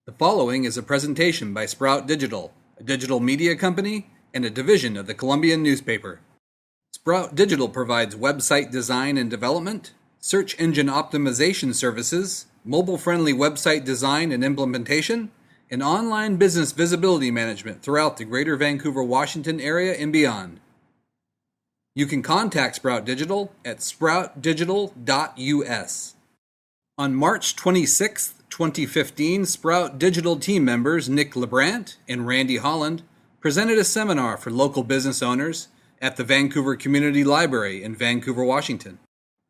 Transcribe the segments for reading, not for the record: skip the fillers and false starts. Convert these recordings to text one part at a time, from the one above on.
The following is a presentation by Sprout Digital, a digital media company and a division of the Columbian newspaper. Sprout Digital provides website design and development, search engine optimization services, mobile-friendly website design and implementation, and online business visibility management throughout the greater Vancouver, Washington area and beyond. You can contact Sprout Digital at sproutdigital.us. On March 26, 2015, Sprout Digital team members Nick LeBrant and Randy Holland presented a seminar for local business owners at the Vancouver Community Library in Vancouver, Washington.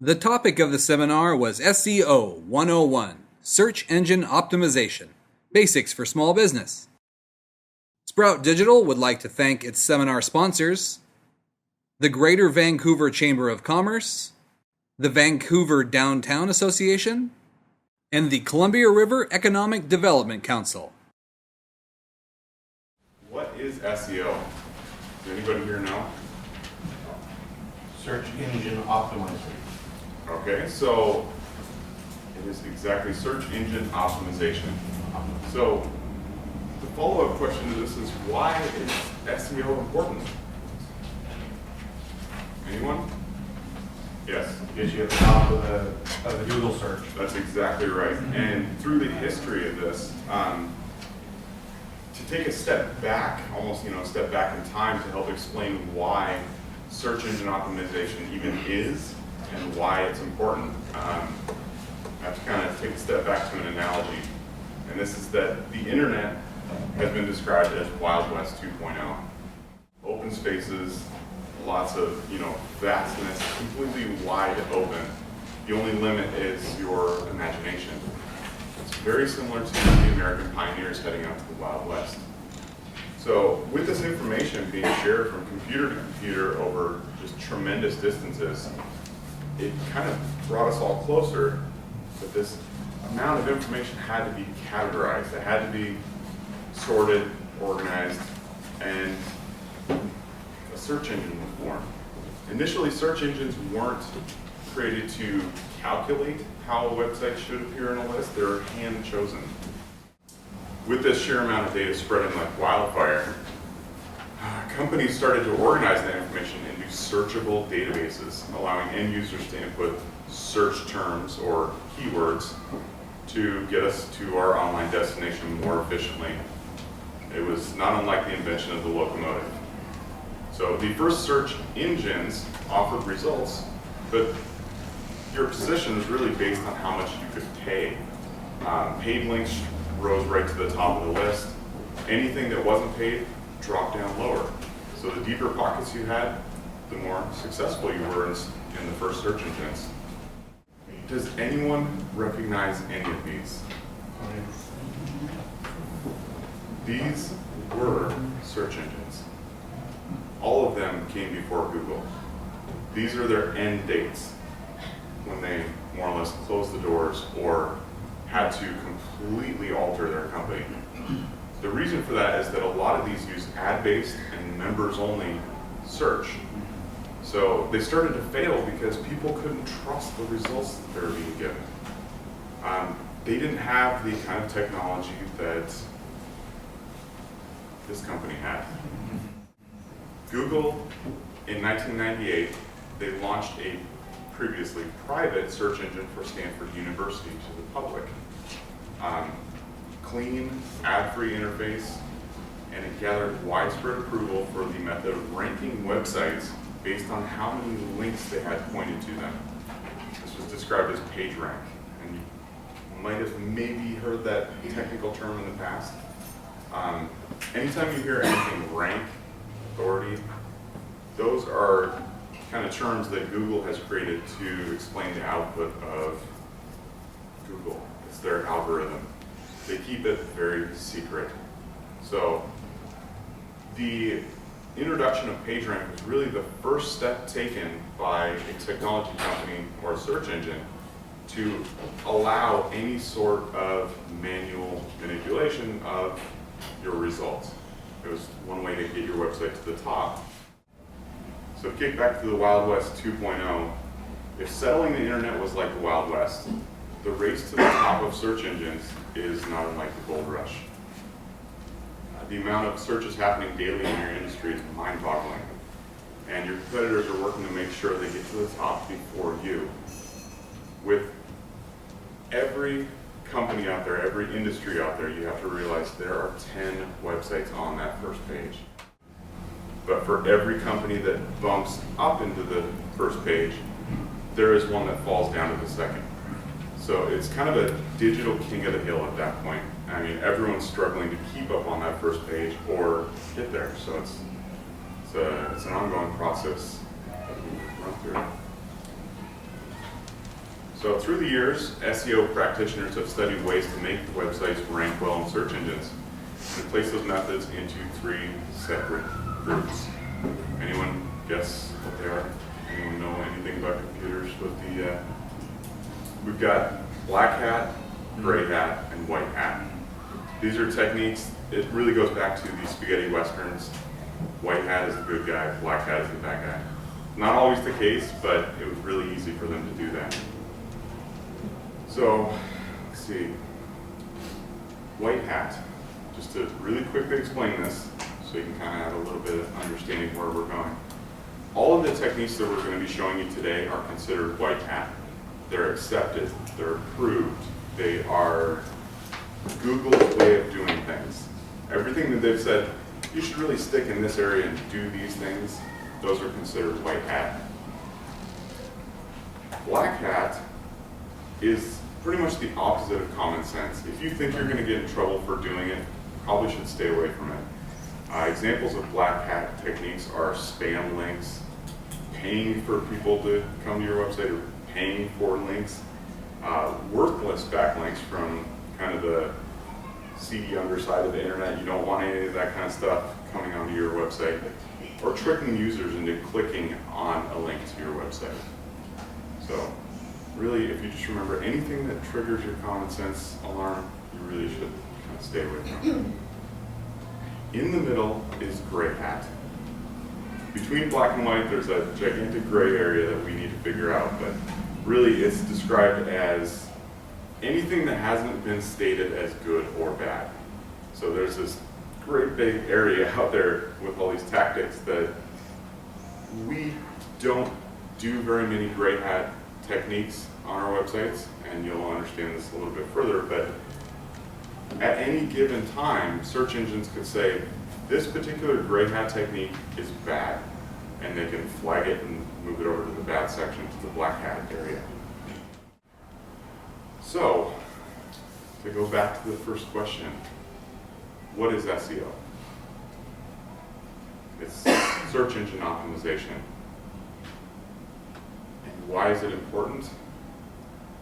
The topic of the seminar was SEO 101, Search Engine Optimization, Basics for Small Business. Sprout Digital would like to thank its seminar sponsors, the Greater Vancouver Chamber of Commerce, the Vancouver Downtown Association, and the Columbia River Economic Development Council. What is SEO? Does anybody here know? Search engine optimizer. Okay, so it is exactly search engine optimization. So the follow-up question to this is, why is SEO important? Anyone? Yes. Gives you at the top of the Google search. That's exactly right. And through the history of this, to take a step back, almost a step back in time to help explain why search engine optimization even is and why it's important, I have to kind of take a step back to an analogy. And this is that the internet has been described as Wild West 2.0. Open spaces, lots of vastness, completely wide open. The only limit is your imagination. It's very similar to the American pioneers heading out to the Wild West. So with this information being shared from computer to computer over just tremendous distances, it kind of brought us all closer, but this amount of information had to be categorized. It had to be sorted, organized, and a search engine was born. Initially, search engines weren't created to calculate how a website should appear in a list. They're hand-chosen. With this sheer amount of data spreading like wildfire, companies started to organize that information into searchable databases, allowing end users to input search terms or keywords to get us to our online destination more efficiently. It was not unlike the invention of the locomotive. So the first search engines offered results, but your position was really based on how much you could pay. Paid links rose right to the top of the list. Anything that wasn't paid dropped down lower. So the deeper pockets you had, the more successful you were in the first search engines. Does anyone recognize any of these? These were search engines. All of them came before Google. These are their end dates when they more or less closed the doors or had to completely alter their company. The reason for that is that a lot of these use ad-based and members-only search. So they started to fail because people couldn't trust the results that they were being given. They didn't have the kind of technology that this company had. Google, in 1998, they launched a previously private search engine for Stanford University to the public. Clean, ad-free interface, and it gathered widespread approval for the method of ranking websites based on how many links they had pointed to them. This was described as PageRank, and you might have maybe heard that technical term in the past. Anytime you hear anything rank, authority, those are kind of terms that Google has created to explain the output of Google. It's their algorithm. They keep it very secret. So the introduction of PageRank was really the first step taken by a technology company or a search engine to allow any sort of manual manipulation of your results. It was one way to get your website to the top. So kick back to the Wild West 2.0. If settling the internet was like the Wild West, the race to the top of search engines is not unlike the gold rush. The amount of searches happening daily in your industry is mind-boggling, and your competitors are working to make sure they get to the top before you. With every company out there, every industry out there, you have to realize there are 10 websites on that first page. But for every company that bumps up into the first page, there is one that falls down to the second. So it's kind of a digital king of the hill at that point. I mean, everyone's struggling to keep up on that first page or get there. So it's an ongoing process that we run through. So through the years, SEO practitioners have studied ways to make websites rank well in search engines and place those methods into 3 separate groups. Anyone guess what they are? Anyone know anything about computers with the, we've got black hat, gray hat, and white hat. These are techniques, it really goes back to the spaghetti westerns. White hat is the good guy, black hat is the bad guy. Not always the case, but it was really easy for them to do that. So, let's see. White hat. Just to really quickly explain this, so you can kind of have a little bit of understanding where we're going. All of the techniques that we're going to be showing you today are considered white hat. They're accepted, they're approved, they are Google's way of doing things. Everything that they've said, you should really stick in this area and do these things, those are considered white hat. Black hat is pretty much the opposite of common sense. If you think you're going to get in trouble for doing it, probably should stay away from it. Examples of black hat techniques are spam links, paying for people to come to your website, or paying for links, worthless backlinks from kind of the seedy underside of the internet. You don't want any of that kind of stuff coming onto your website, or tricking users into clicking on a link to your website. So really, if you just remember anything that triggers your common sense alarm, you really should kind of stay away from it. In the middle is gray hat. Between black and white, there's a gigantic gray area that we need to figure out, but really it's described as anything that hasn't been stated as good or bad. So there's this great big area out there with all these tactics that we don't do very many gray hat techniques on our websites, and you'll understand this a little bit further, but at any given time, search engines could say, this particular gray hat technique is bad, and they can flag it and move it over to the bad section, to the black hat area. So, to go back to the first question, what is SEO? It's search engine optimization. And why is it important?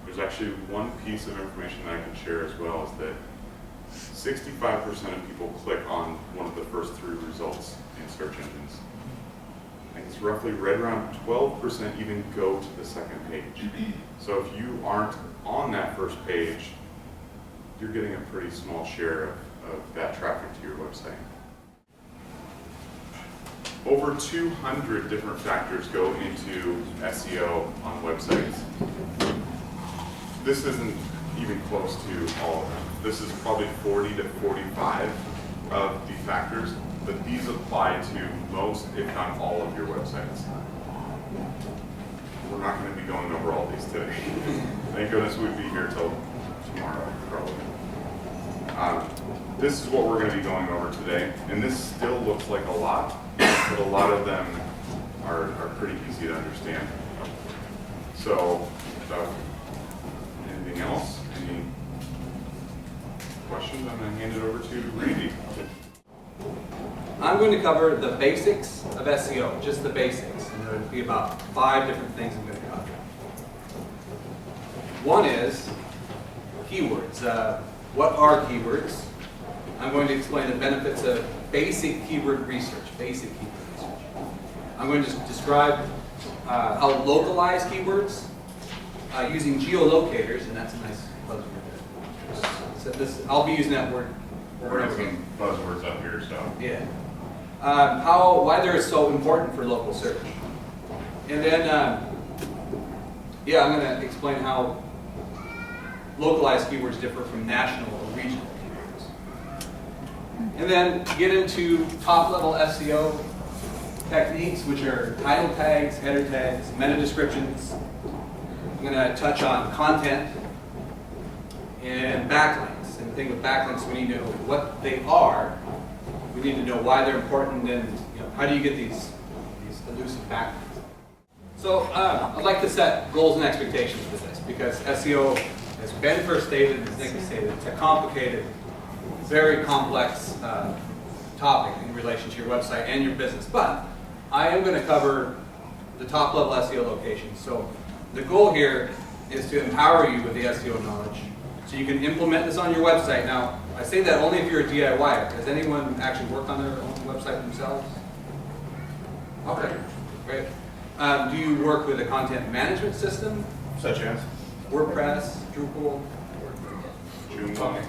There's actually one piece of information that I can share as well, is that 65% of people click on one of the first 3 results in search engines. And it's roughly right around 12% even go to the second page. So if you aren't on that first page, you're getting a pretty small share of that traffic to your website. Over 200 different factors go into SEO on websites. This isn't even close to all of them. This is probably 40 to 45 of the factors, but these apply to most, if not all, of your websites. We're not going to be going over all these today. Thank goodness we'd be here till tomorrow, probably. This is what we're going to be going over today, and this still looks like a lot, but a lot of them are pretty easy to understand. So, anything else? Any questions? I'm going to hand it over to Randy. I'm going to cover the basics of SEO, just the basics, and there will be about 5 different things I'm going to cover. One is keywords. What are keywords? I'm going to explain the benefits of basic keyword research. I'm going to describe how localize keywords using geolocators, and that's a nice buzzword. So I'll be using that word. We're going to some buzzwords up here, so. Yeah. Why they're so important for local search. And then, I'm going to explain how localized keywords differ from national or regional keywords. And then get into top-level SEO techniques, which are title tags, header tags, meta descriptions. I'm going to touch on content and backlinks. And the thing with backlinks, we need to know what they are. We need to know why they're important, and how do you get these elusive backlinks. So I'd like to set goals and expectations with this, because SEO, as Ben first stated, as Nick has stated, it's a complicated, very complex topic in relation to your website and your business. But I am going to cover the top level SEO locations. So the goal here is to empower you with the SEO knowledge so you can implement this on your website. Now, I say that only if you're a DIYer. Has anyone actually worked on their own website themselves? Okay, great. Do you work with a content management system? Such as? WordPress, Drupal? Joomla. Okay.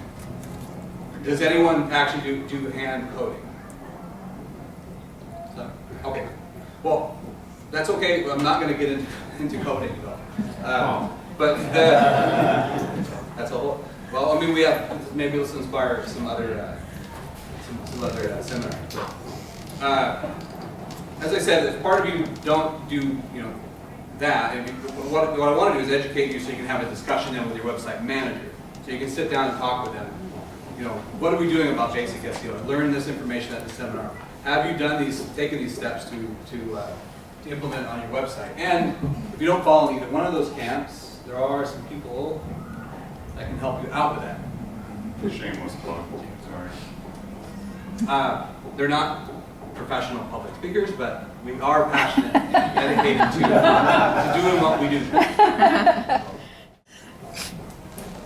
Does anyone actually do hand coding? So, okay. Well, that's okay. I'm not going to get into coding though. But that's a whole. Well, I mean, we have maybe this will inspire some other seminars. As I said, if part of you don't do that, and what I want to do is educate you so you can have a discussion then with your website manager, so you can sit down and talk with them. What are we doing about basic SEO? Learn this information at the seminar. Have you taken these steps to implement on your website? And if you don't fall in either one of those camps, there are some people that can help you out with that. Shameless plug. Sorry. They're not professional public speakers, but we are passionate and dedicated to doing what we do.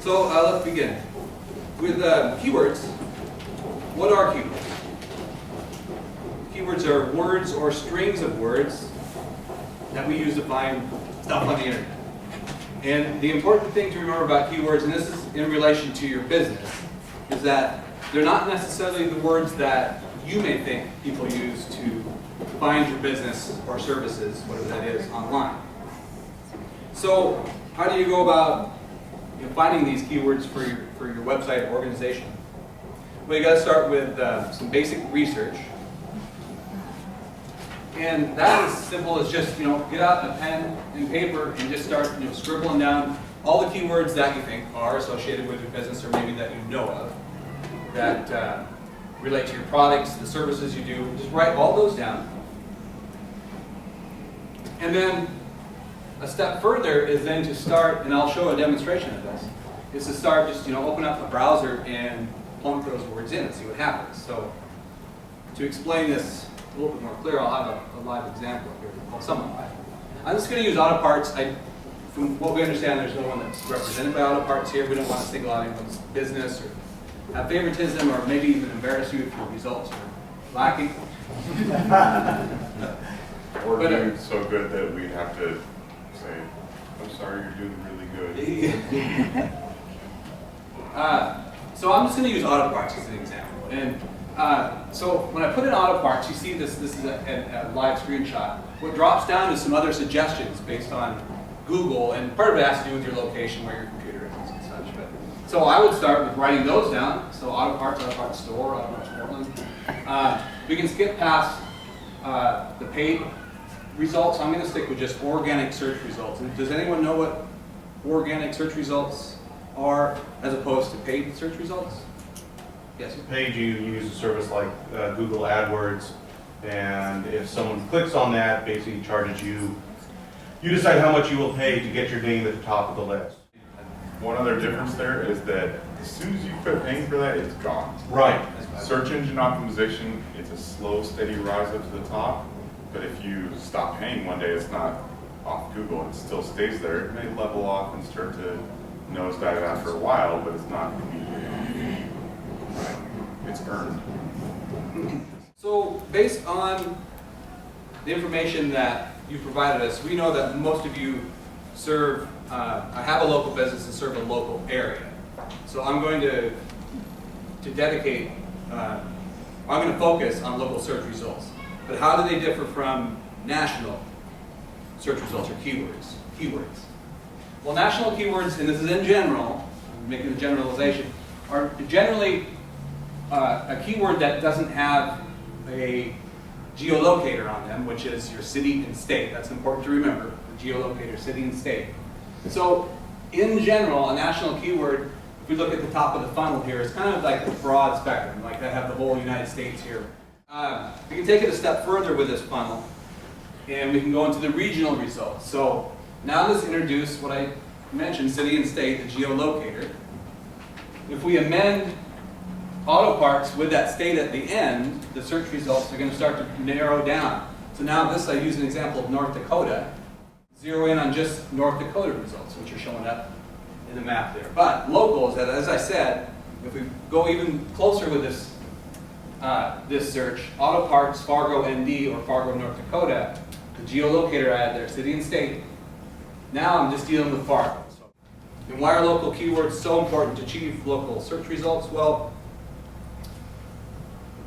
So let's begin. With keywords, what are keywords? Keywords are words or strings of words that we use to find stuff on the internet. And the important thing to remember about keywords, and this is in relation to your business, is that they're not necessarily the words that you may think people use to find your business or services, whatever that is, online. So how do you go about finding these keywords for your website organization? Well, you got to start with some basic research. And that is simple as just get out a pen and paper and just start scribbling down all the keywords that you think are associated with your business, or maybe that you know of, that relate to your products, the services you do. Just write all those down. And then a step further is then to start, and I'll show a demonstration of this, is to start just open up a browser and plunk those words in and see what happens. So to explain this a little bit more clear, I'll have a live example here, well, somewhat live. I'm just going to use auto parts. From what we understand, there's no one that's represented by auto parts here. We don't want to single out anyone's business or have favoritism, or maybe even embarrass you if your results are lacking. Or doing so good that we'd have to say, I'm sorry, you're doing really good. So I'm just going to use auto parts as an example. And so when I put in auto parts, you see this is a live screenshot. What drops down is some other suggestions based on Google, and part of it has to do with your location, where your computer is and such. But so I would start with writing those down. So auto parts store, auto parts Portland. We can skip past the paid results. I'm going to stick with just organic search results. And does anyone know what organic search results are as opposed to paid search results? Yes. Page, you use a service like Google AdWords, and if someone clicks on that, basically charges you. You decide how much you will pay to get your name at the top of the list. One other difference there is that as soon as you quit paying for that, it's gone. Right. Search engine optimization, it's a slow, steady rise up to the top. But if you stop paying one day, it's not off Google. It still stays there. It may level off and start to nosedive after a while, but it's not immediately. Right. It's earned. So based on the information that you provided us, we know that most of you have a local business and serve a local area. So I'm going to dedicate, I'm going to focus on local search results. But how do they differ from national search results or keywords? Well, national keywords, and this is in general, making the generalization, are generally a keyword that doesn't have a geolocator on them, which is your city and state. That's important to remember, the geolocator, city and state. So in general, a national keyword, if we look at the top of the funnel here, it's kind of like a broad spectrum, like I have the whole United States here. We can take it a step further with this funnel, and we can go into the regional results. So now let's introduce what I mentioned, city and state, the geolocator. If we amend auto parts with that state at the end, the search results are going to start to narrow down. So now this, I use an example of North Dakota. Zero in on just North Dakota results, which are showing up in the map there. But locals, as I said, if we go even closer with this, this search, auto parts, Fargo, ND, or Fargo, North Dakota, the geolocator I had there, city and state. Now I'm just dealing with Fargo. And why are local keywords so important to achieve local search results? Well,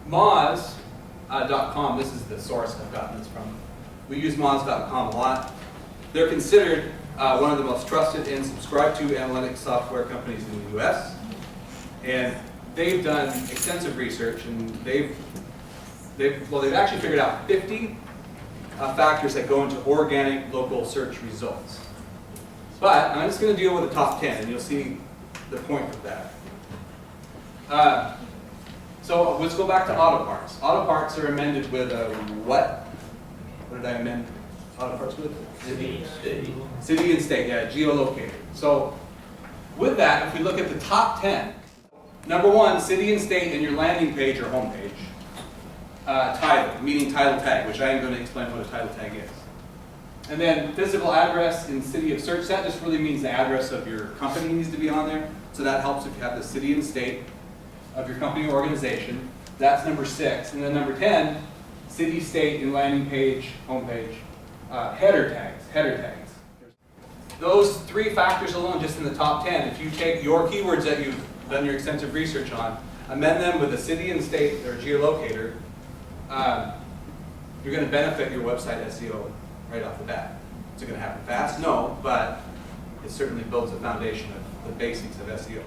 Moz.com, this is the source I've gotten this from. We use Moz.com a lot. They're considered one of the most trusted and subscribed to analytics software companies in the US. And they've done extensive research, and they've actually figured out 50 factors that go into organic local search results. But I'm just going to deal with the top 10, and you'll see the point of that. So let's go back to auto parts. Auto parts are amended with a what? What did I amend auto parts with? City and state. City and state, yeah, geolocator. So with that, if we look at the top 10, number one, city and state in your landing page or home page. Title, meaning title tag, which I am going to explain what a title tag is. And then physical address in city of search, that just really means the address of your company needs to be on there. So that helps if you have the city and state of your company or organization. That's number 6. And then number 10, city, state, and landing page, home page, header tags. Those 3 factors alone, just in the top 10, if you take your keywords that you've done your extensive research on, amend them with a city and state or geolocator, you're going to benefit your website SEO right off the bat. Is it going to happen fast? No, but it certainly builds a foundation of the basics of SEO.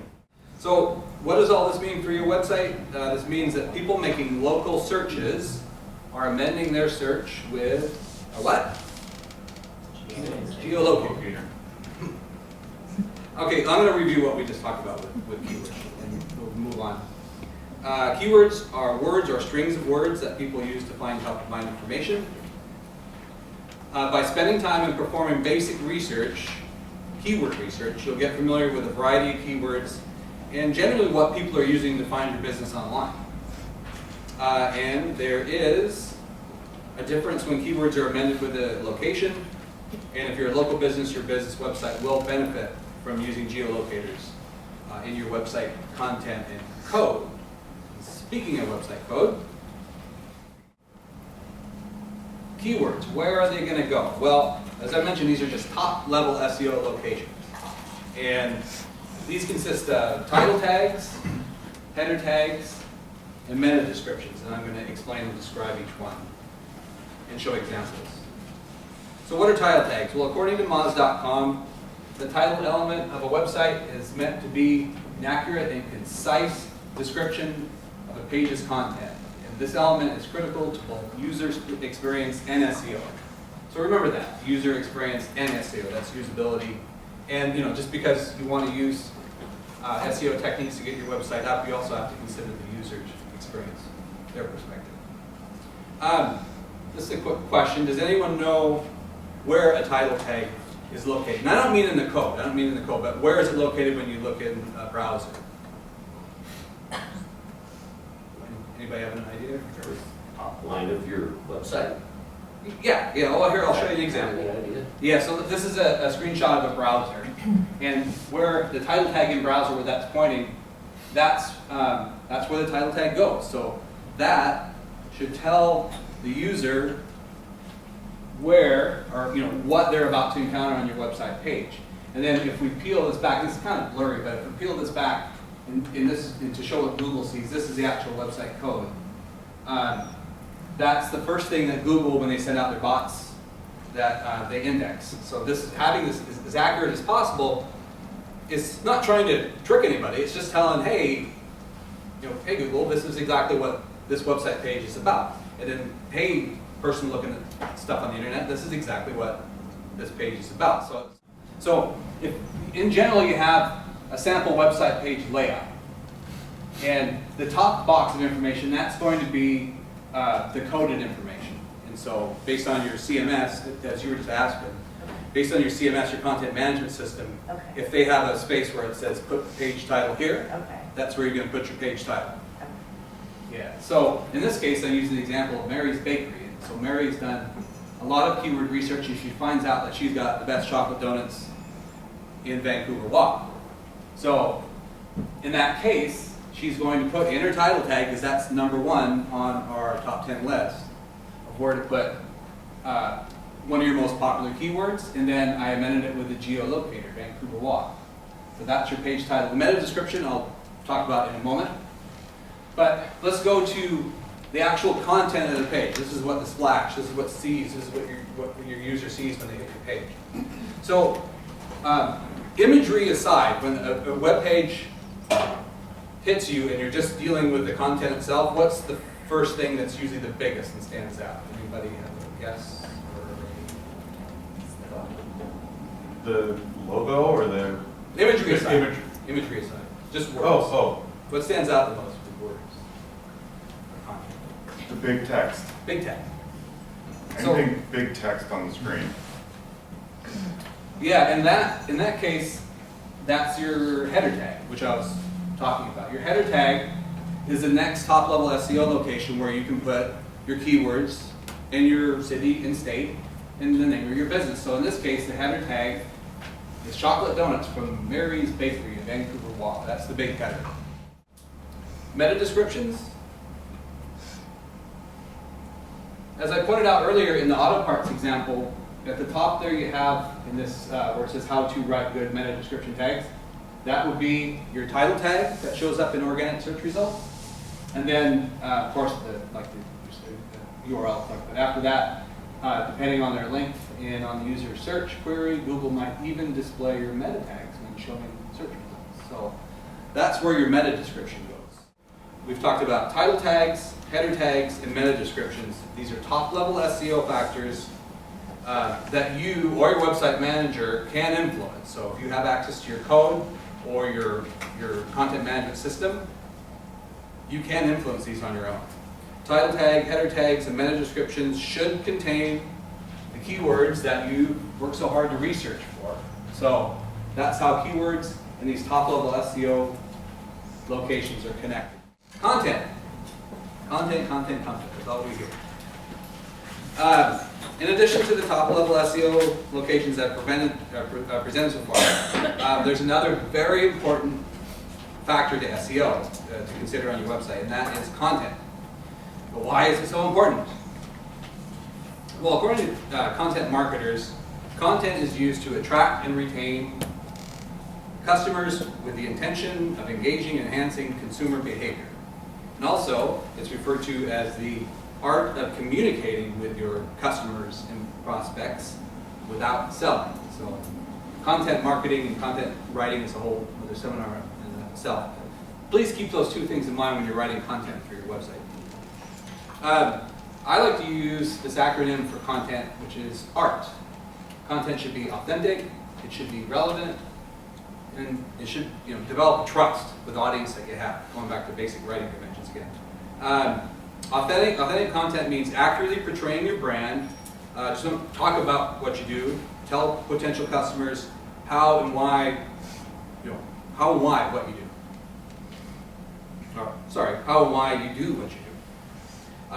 So what does all this mean for your website? This means that people making local searches are amending their search with a what? Geolocator. Okay, I'm going to review what we just talked about with keywords, and we'll move on. Keywords are words or strings of words that people use to find top-of-mind information. By spending time and performing basic research, keyword research, you'll get familiar with a variety of keywords and generally what people are using to find your business online. And there is a difference when keywords are amended with a location, and if you're a local business, your business website will benefit from using geolocators in your website content and code. Speaking of website code, keywords, where are they going to go? Well, as I mentioned, these are just top-level SEO locations. And these consist of title tags, header tags, and meta descriptions. And I'm going to explain and describe each one and show examples. So what are title tags? Well, according to Moz.com, the title element of a website is meant to be an accurate and concise description of a page's content. And this element is critical to both user experience and SEO. So remember that, user experience and SEO, that's usability. And just because you want to use SEO techniques to get your website up, you also have to consider the user experience, their perspective. This is a quick question. Does anyone know where a title tag is located? And I don't mean in the code, but where is it located when you look in a browser? Anybody have an idea? Top line of your website. Yeah. Well, here, I'll show you an example. Any idea? Yeah, so this is a screenshot of a browser. And where the title tag in browser, where that's pointing, that's where the title tag goes. So that should tell the user where, or what they're about to encounter on your website page. And then if we peel this back, this is kind of blurry, but if we peel this back, and to show what Google sees, this is the actual website code. That's the first thing that Google, when they send out their bots, that they index. So this is having this as accurate as possible is not trying to trick anybody. It's just telling, hey, hey Google, this is exactly what this website page is about. And then, hey, person looking at stuff on the internet, this is exactly what this page is about. So if in general you have a sample website page layout, and the top box of information, that's going to be the coded information. And so based on your CMS, as you were just asking, based on your CMS, your content management system, Okay. if they have a space where it says put page title here, Okay. that's where you're going to put your page title. Okay. Yeah. So in this case, I use the example of Mary's Bakery. And so Mary's done a lot of keyword research, and she finds out that she's got the best chocolate donuts in Vancouver Walk. So in that case, she's going to put in her title tag, because that's number 1 on our top 10 list of where to put one of your most popular keywords, and then I amended it with the geolocator, Vancouver Walk. So that's your page title. The meta description I'll talk about in a moment. But let's go to the actual content of the page. This is what the splash, this is what sees, this is what your user sees when they hit your page. So imagery aside, when a web page hits you and you're just dealing with the content itself, what's the first thing that's usually the biggest and stands out? Anybody have a guess? The logo or the Imagery aside. Image. Imagery aside. Just words. Oh, What stands out the most with words? Content. The big text. Big text. So- Anything big text on the screen. Yeah, and in that case, that's your header tag, which I was talking about. Your header tag is the next top level SEO location where you can put your keywords and your city and state and the name of your business. So in this case, the header tag is chocolate donuts from Mary's Bakery in Vancouver Walk. That's the big header. Meta descriptions. As I pointed out earlier in the auto parts example, at the top there you have in this where it says how to write good meta description tags. That would be your title tag that shows up in organic search results, and then of course the URL. But after that, depending on their length and on the user search query, Google might even display your meta tags when showing search results. So that's where your meta description goes. We've talked about title tags, header tags, and meta descriptions. These are top-level SEO factors that you or your website manager can influence. So if you have access to your code or your content management system, you can influence these on your own. Title tag, header tags, and meta descriptions should contain the keywords that you work so hard to research for. So that's how keywords in these top-level SEO locations are connected. Content. Content. That's all we hear. In addition to the top-level SEO locations that presented so far, there's another very important factor to SEO to consider on your website, and that is content. But why is it so important? Well, according to content marketers, content is used to attract and retain customers with the intention of engaging and enhancing consumer behavior. And also, it's referred to as the art of communicating with your customers and prospects without selling. So content marketing and content writing is a whole other seminar in itself. Please keep those two things in mind when you're writing content for your website. I like to use this acronym for content, which is ART. Content should be authentic, it should be relevant, and it should develop trust with the audience that you have, going back to basic writing conventions again. Authentic content means accurately portraying your brand. Just don't talk about what you do. Tell potential customers how and why what you do. How and why you do what you do.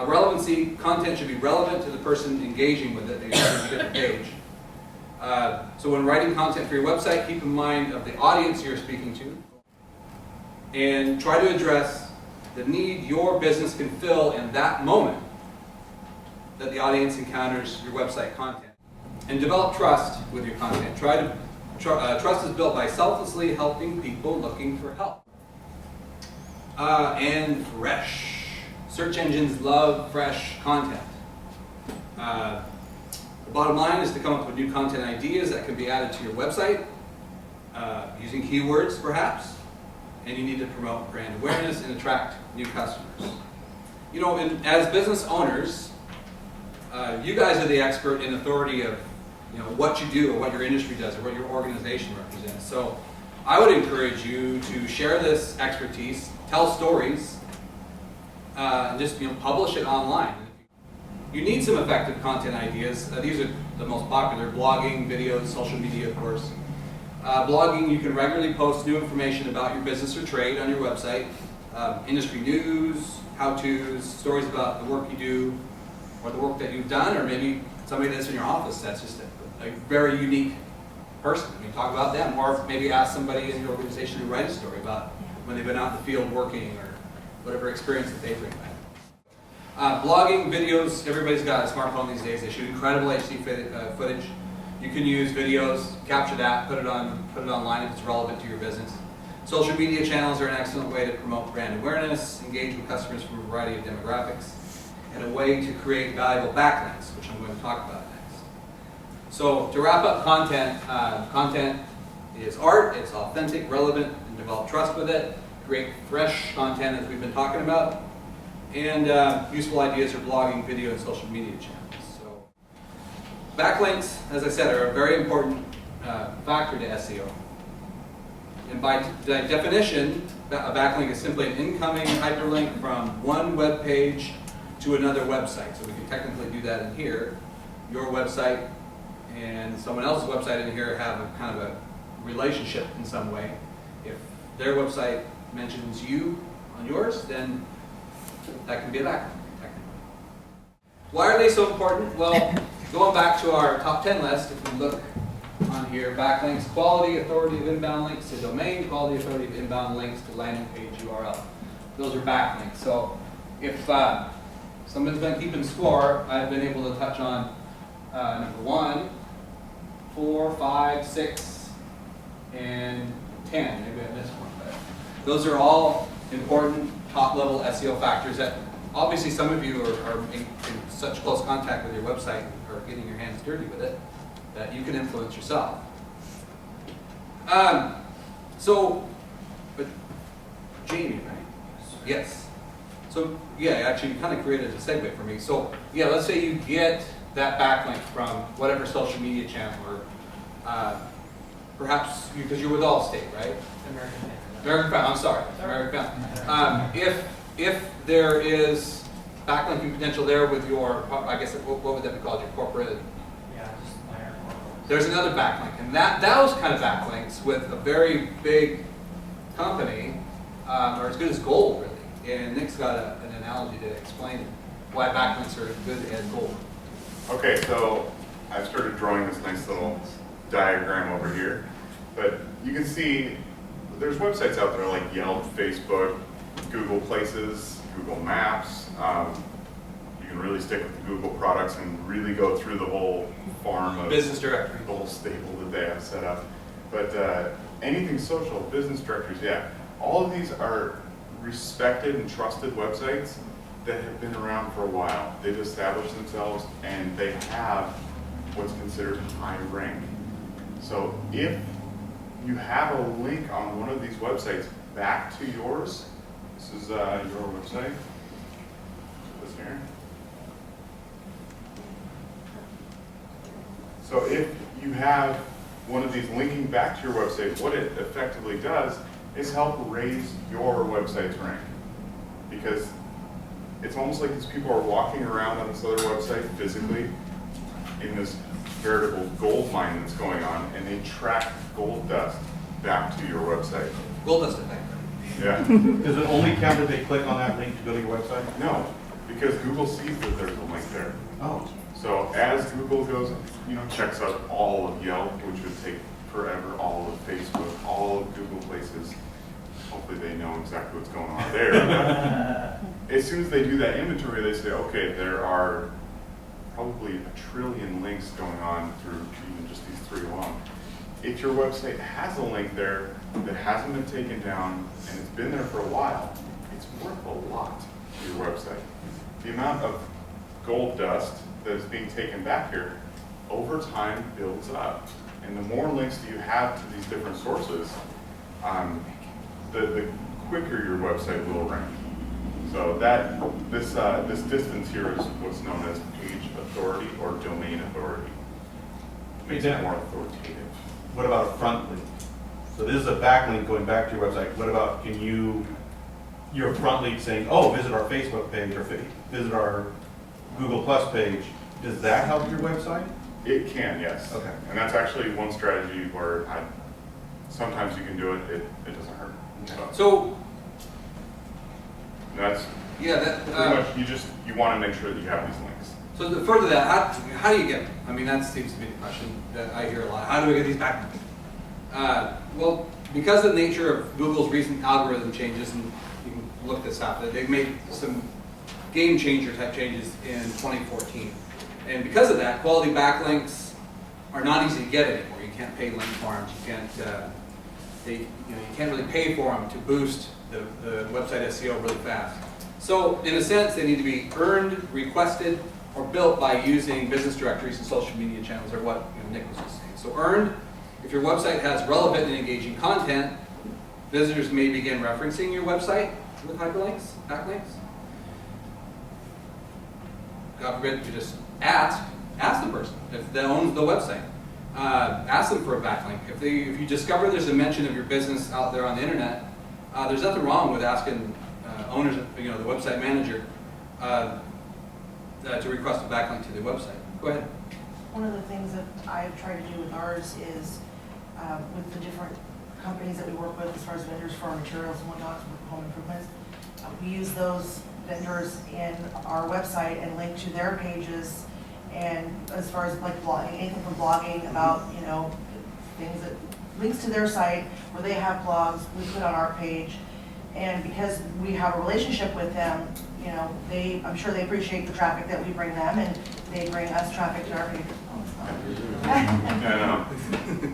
Relevancy, content should be relevant to the person engaging with it. They should get the page. So when writing content for your website, keep in mind of the audience you're speaking to, and try to address the need your business can fill in that moment that the audience encounters your website content. And develop trust with your content. Trust is built by selflessly helping people looking for help. And fresh. Search engines love fresh content. The bottom line is to come up with new content ideas that can be added to your website. using keywords perhaps, and you need to promote brand awareness and attract new customers. You know, as business owners, you guys are the expert in authority of, you know, what you do or what your industry does or what your organization represents. So I would encourage you to share this expertise, tell stories, and just, you know, publish it online. You need some effective content ideas. These are the most popular: blogging, videos, social media, of course. Blogging, you can regularly post new information about your business or trade on your website. Industry news, how-tos, stories about the work you do or the work that you've done, or maybe somebody that's in your office that's just a very unique person. I mean, talk about them, or maybe ask somebody in your organization to write a story about when they've been out in the field working or whatever experience that they bring back. Blogging, videos, everybody's got a smartphone these days. They shoot incredible HD footage. You can use videos, capture that, put it online if it's relevant to your business. Social media channels are an excellent way to promote brand awareness, engage with customers from a variety of demographics, and a way to create valuable backlinks, which I'm going to talk about next. So to wrap up content, content is art, it's authentic, relevant, and develop trust with it. Create fresh content, as we've been talking about, and useful ideas for blogging, video, and social media channels. So backlinks, as I said, are a very important factor to SEO. And by definition, a backlink is simply an incoming hyperlink from one web page to another website. So we can technically do that in here. Your website and someone else's website in here have a kind of a relationship in some way. If their website mentions you on yours, then that can be a backlink, technically. Why are they so important? Well, going back to our top 10 list, if we look on here, backlinks: quality, authority of inbound links to domain, quality, authority of inbound links to landing page URL. Those are backlinks. So if someone's been keeping score, I've been able to touch on number 1, 4, 5, 6, and 10. Maybe I missed one, but those are all important top-level SEO factors that obviously some of you are in such close contact with your website or getting your hands dirty with it that you can influence yourself. But Jamie, right? Yes. So yeah, actually you kind of created a segue for me. So yeah, let's say you get that backlink from whatever social media channel, or perhaps because you're with Allstate, right? American Family. I'm sorry, American Family. If there is backlinking potential there with your, I guess what would that be called? Your corporate. There's another backlink, and those kind of backlinks with a very big company are as good as gold, really. And Nick's got an analogy to explain why backlinks are as good as gold. Okay, so I've started drawing this nice little diagram over here, but you can see there's websites out there like Yelp, Facebook, Google Places, Google Maps. You can really stick with the Google products and really go through the whole farm of business directory, the whole stable that they have set up. But anything social, business directories, yeah, all of these are respected and trusted websites that have been around for a while. They've established themselves and they have what's considered high rank. So if you have a link on one of these websites back to yours, this is your website, this here. So if you have one of these linking back to your website, what it effectively does is help raise your website's rank. Because it's almost like these people are walking around on this other website physically in this veritable gold mine that's going on, and they track gold dust back to your website. Gold dust effect. Yeah. Does it only count if they click on that link to go to your website? No, because Google sees that there's a link there. Oh. So as Google goes, checks out all of Yelp, which would take forever, all of Facebook, all of Google Places. Hopefully they know exactly what's going on there. As soon as they do that inventory, they say, okay, there are probably 1 trillion links going on through even just these 3 alone. If your website has a link there that hasn't been taken down and it's been there for a while, it's worth a lot to your website. The amount of gold dust that is being taken back here over time builds up. And the more links that you have to these different sources, the quicker your website will rank. So this distance here is what's known as page authority or domain authority. Makes it more authoritative. What about a front link? So this is a backlink going back to your website. What about, your front link saying, oh, visit our Facebook page or visit our Google Plus page. Does that help your website? It can, yes. Okay. And that's actually one strategy where sometimes you can do it, it doesn't hurt. So, That's yeah, pretty much, you want to make sure that you have these links. so the further that, how do you get them? I mean, that seems to be the question that I hear a lot. How do we get these back? Well, because of the nature of Google's recent algorithm changes, and you can look this up, that they've made some game changer type changes in 2014. And because of that, quality backlinks are not easy to get anymore. You can't pay link farms. You can't, you can't really pay for them to boost the website SEO really fast. So in a sense, they need to be earned, requested, or built by using business directories and social media channels, or what Nick was just saying. So earned, if your website has relevant and engaging content, visitors may begin referencing your website with hyperlinks, backlinks. God forbid you just ask the person if they owns the website. Ask them for a backlink. If you discover there's a mention of your business out there on the internet, there's nothing wrong with asking owners, the website manager, to request a backlink to the website. Go ahead. One of the things that I've tried to do with ours is with the different companies that we work with as far as vendors for our materials and whatnot for home improvements, we use those vendors in our website and link to their pages, and as far as like blogging, anything from blogging about, things that links to their site where they have blogs, we put on our page. And because we have a relationship with them, I'm sure they appreciate the traffic that we bring them, and they bring us traffic to our page.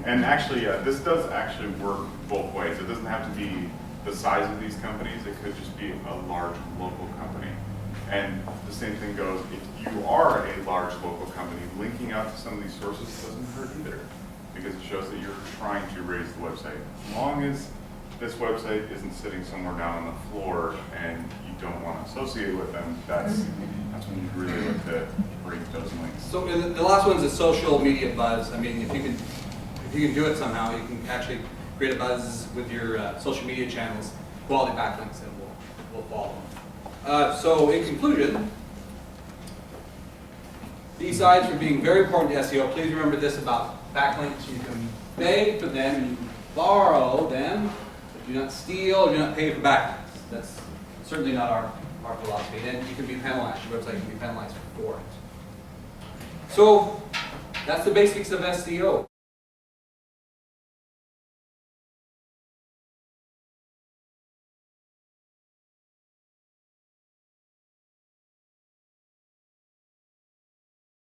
And actually, this does actually work both ways. It doesn't have to be the size of these companies. It could just be a large local company. And the same thing goes, if you are a large local company, linking out to some of these sources doesn't hurt either, because it shows that you're trying to raise the website. As long as this website isn't sitting somewhere down on the floor and you don't want to associate with them, that's when you really look to break those links. So the last one's a social media buzz. I mean, if you can do it somehow, you can actually create a buzz with your social media channels, quality backlinks, and will follow. So in conclusion, besides for being very important to SEO, please remember this about backlinks: you can pay for them, you can borrow them, but do not steal, do not pay for backlinks. That's certainly not our philosophy, and you can be penalized. Your website can be penalized for it. So that's the basics of SEO.